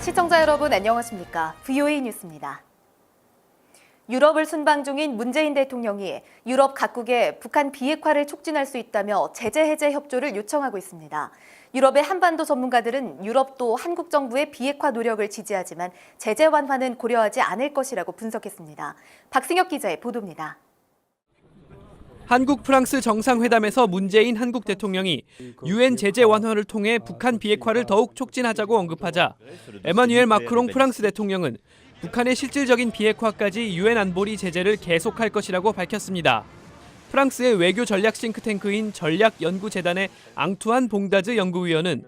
시청자 여러분 안녕하십니까? VOA 뉴스입니다. 유럽을 순방 중인 문재인 대통령이 유럽 각국에 북한 비핵화를 촉진할 수 있다며 제재 해제 협조를 요청하고 있습니다. 유럽의 한반도 전문가들은 유럽도 한국 정부의 비핵화 노력을 지지하지만 제재 완화는 고려하지 않을 것이라고 분석했습니다. 박승혁 기자의 보도입니다. 한국 프랑스 정상회담에서 문재인 한국 대통령이 유엔 제재 완화를 통해 북한 비핵화를 더욱 촉진하자고 언급하자 에마뉘엘 마크롱 프랑스 대통령은 북한의 실질적인 비핵화까지 유엔 안보리 제재를 계속할 것이라고 밝혔습니다. 프랑스의 외교 전략 싱크탱크인 전략연구재단의 앙투안 봉다즈 연구위원은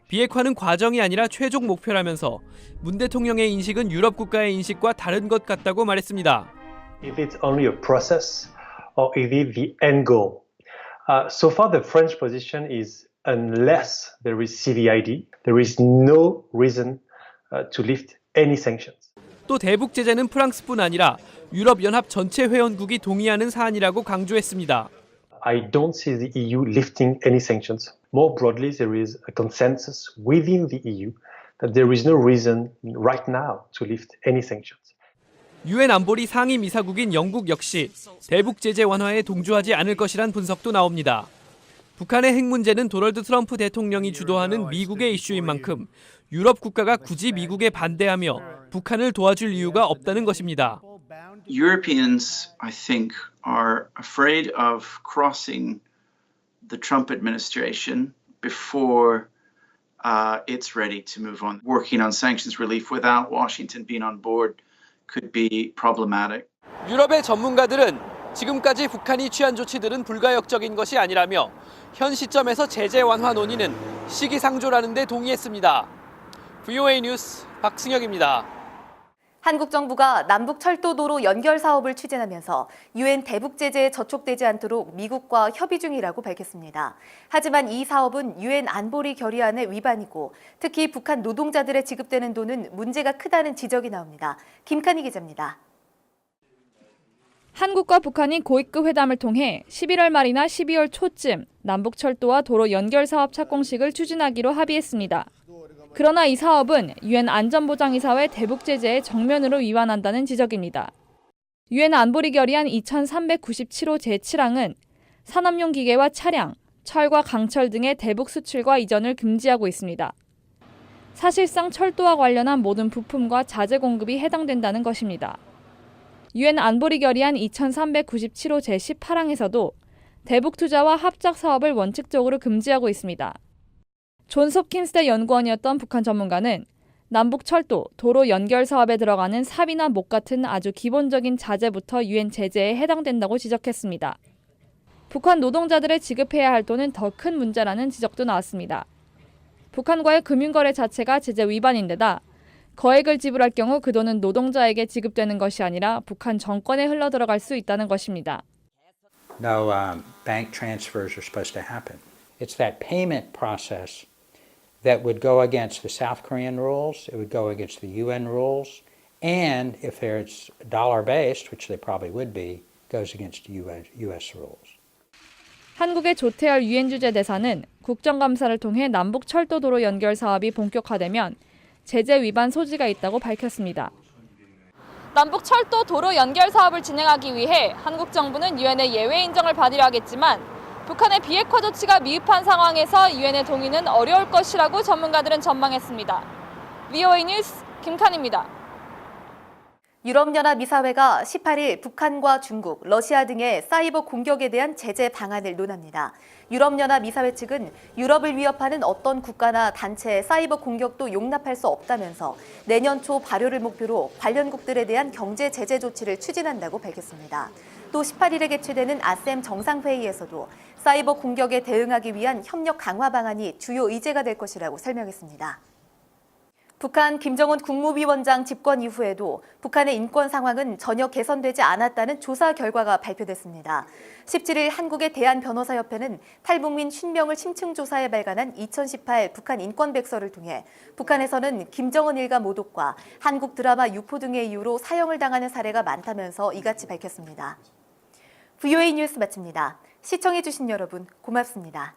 비핵화는 과정이 아니라 최종 목표라면서 문 대통령의 인식은 유럽 국가의 인식과 다른 것 같다고 말했습니다. If it's only a process, or is it the end goal? So far, the French position is unless there is CVID, there is no reason to lift any sanctions. 또 대북 제재는 프랑스뿐 아니라 유럽연합 전체 회원국이 동의하는 사안이라고 강조했습니다. I don't see the EU lifting any sanctions. More broadly, there is a consensus within the EU that there is no reason right now to lift any sanctions. 유엔 안보리 상임이사국인 영국 역시 대북 제재 완화에 동조하지 않을 것이란 분석도 나옵니다. 북한의 핵 문제는 도널드 트럼프 대통령이 주도하는 미국의 이슈인 만큼 유럽 국가가 굳이 미국에 반대하며 북한을 도와줄 이유가 없다는 것입니다. Europeans, I think, are afraid of crossing the Trump administration before it's ready to move on. Working on sanctions relief without Washington being on board could be problematic. 유럽의 전문가들은 지금까지 북한이 취한 조치들은 불가역적인 것이 아니라며 현 시점에서 제재 완화 논의는 시기상조라는 데 동의했습니다. VOA 뉴스 박승혁입니다. 한국 정부가 남북 철도도로 연결 사업을 추진하면서 유엔 대북 제재에 저촉되지 않도록 미국과 협의 중이라고 밝혔습니다. 하지만 이 사업은 유엔 안보리 결의안의 위반이고 특히 북한 노동자들에 지급되는 돈은 문제가 크다는 지적이 나옵니다. 김칸희 기자입니다. 한국과 북한이 고위급 회담을 통해 11월 말이나 12월 초쯤 남북 철도와 도로 연결 사업 착공식을 추진하기로 합의했습니다. 그러나 이 사업은 유엔 안전보장이사회 대북 제재에 정면으로 위반한다는 지적입니다. 유엔 안보리 결의안 2397호 제7항은 산업용 기계와 차량, 철과 강철 등의 대북 수출과 이전을 금지하고 있습니다. 사실상 철도와 관련한 모든 부품과 자재 공급이 해당된다는 것입니다. 유엔 안보리 결의안 2397호 제18항에서도 대북 투자와 합작 사업을 원칙적으로 금지하고 있습니다. 존스 홉킨스대 연구원이었던 북한 전문가는 남북 철도, 도로 연결 사업에 들어가는 삽이나 목 같은 아주 기본적인 자재부터 유엔 제재에 해당된다고 지적했습니다. 북한 노동자들의 지급해야 할 돈은 더 큰 문제라는 지적도 나왔습니다. 북한과의 금융거래 자체가 제재 위반인데다 거액을 지불할 경우 그 돈은 노동자에게 지급되는 것이 아니라 북한 정권에 흘러들어갈 수 있다는 것입니다. No bank transfers are supposed to happen. It's that payment process that would go against the South Korean rules, it would go against the UN rules, and if it's dollar-based, which they probably would be, goes against US rules. 한국의 조태열 유엔 주재 대사는 국정감사를 통해 남북 철도도로 연결 사업이 본격화되면 제재 위반 소지가 있다고 밝혔습니다. 남북 철도 도로 연결 사업을 진행하기 위해 한국 정부는 유엔의 예외 인정을 받으려 하겠지만 북한의 비핵화 조치가 미흡한 상황에서 유엔의 동의는 어려울 것이라고 전문가들은 전망했습니다. VOA 뉴스 김칸희입니다. 유럽연합 이사회가 18일 북한과 중국, 러시아 등의 사이버 공격에 대한 제재 방안을 논합니다. 유럽연합 이사회 측은 유럽을 위협하는 어떤 국가나 단체의 사이버 공격도 용납할 수 없다면서 내년 초 발효를 목표로 관련국들에 대한 경제 제재 조치를 추진한다고 밝혔습니다. 또 18일에 개최되는 아셈 정상회의에서도 사이버 공격에 대응하기 위한 협력 강화 방안이 주요 의제가 될 것이라고 설명했습니다. 북한 김정은 국무위원장 집권 이후에도 북한의 인권 상황은 전혀 개선되지 않았다는 조사 결과가 발표됐습니다. 17일 한국의 대한변호사협회는 탈북민 50명을 심층 조사해 발간한 2018 북한 인권백서를 통해 북한에서는 김정은 일가 모독과 한국 드라마 유포 등의 이유로 사형을 당하는 사례가 많다면서 이같이 밝혔습니다. VOA 뉴스 마칩니다. 시청해주신 여러분 고맙습니다.